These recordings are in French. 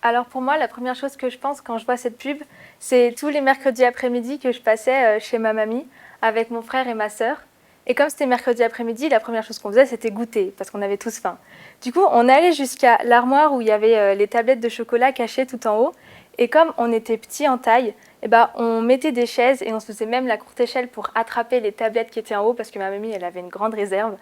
Alors pour moi, la première chose que je pense quand je vois cette pub, c'est tous les mercredis après-midi que je passais chez ma mamie avec mon frère et ma sœur. Et comme c'était mercredi après-midi, la première chose qu'on faisait, c'était goûter, parce qu'on avait tous faim. Du coup, on allait jusqu'à l'armoire où il y avait les tablettes de chocolat cachées tout en haut. Et comme on était petits en taille, eh ben, on mettait des chaises et on se faisait même la courte échelle pour attraper les tablettes qui étaient en haut, parce que ma mamie, elle avait une grande réserve.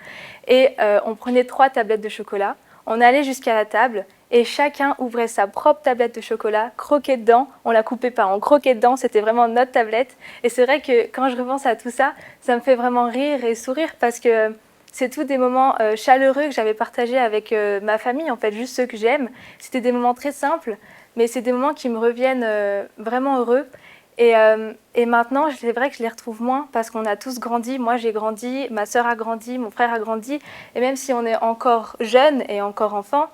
Et on prenait 3 tablettes de chocolat. On allait jusqu'à la table et chacun ouvrait sa propre tablette de chocolat, croquait dedans, on la coupait pas, on croquait dedans, c'était vraiment notre tablette. Et c'est vrai que quand je repense à tout ça, ça me fait vraiment rire et sourire parce que c'est tous des moments chaleureux que j'avais partagés avec ma famille, en fait, juste ceux que j'aime. C'était des moments très simples, mais c'est des moments qui me reviennent vraiment heureux. Et maintenant, c'est vrai que je les retrouve moins parce qu'on a tous grandi. Moi, j'ai grandi, ma sœur a grandi, mon frère a grandi. Et même si on est encore jeune et encore enfant,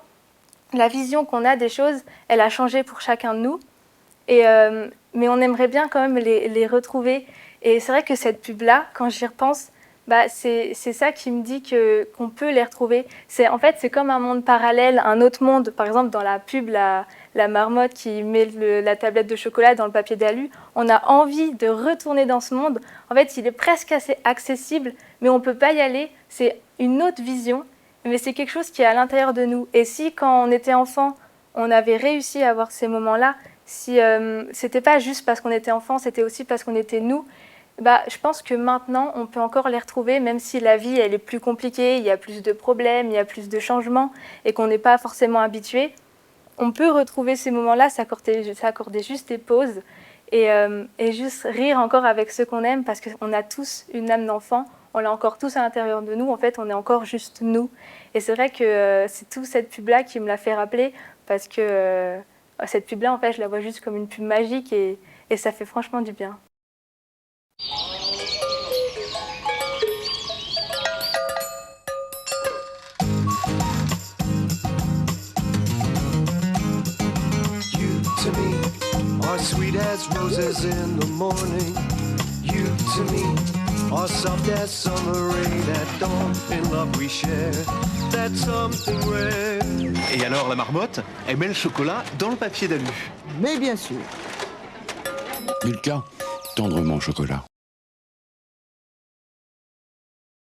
la vision qu'on a des choses, elle a changé pour chacun de nous. Mais on aimerait bien quand même les retrouver. Et c'est vrai que cette pub-là, quand j'y repense, bah, c'est ça qui me dit qu'on peut les retrouver. En fait, c'est comme un monde parallèle, un autre monde. Par exemple, dans la pub, la marmotte qui met la tablette de chocolat dans le papier d'alu, on a envie de retourner dans ce monde. En fait, il est presque assez accessible, mais on ne peut pas y aller. C'est une autre vision, mais c'est quelque chose qui est à l'intérieur de nous. Et si, quand on était enfant, on avait réussi à avoir ces moments-là, si c'était pas juste parce qu'on était enfant, c'était aussi parce qu'on était nous, bah, je pense que maintenant, on peut encore les retrouver, même si la vie elle est plus compliquée, il y a plus de problèmes, il y a plus de changements et qu'on n'est pas forcément habitué. On peut retrouver ces moments-là, s'accorder juste des pauses et juste rire encore avec ceux qu'on aime parce qu'on a tous une âme d'enfant, on l'a encore tous à l'intérieur de nous, en fait, on est encore juste nous. Et c'est vrai que c'est toute cette pub-là qui me l'a fait rappeler parce que cette pub-là, en fait, je la vois juste comme une pub magique et ça fait franchement du bien. You to me are sweet as roses in the morning. You to me are soft as summer rain at dawn. In love we share, that's something rare. Et alors, la marmotte, elle met le chocolat dans le papier d'alu. Mais bien sûr. Milka, tendrement chocolat.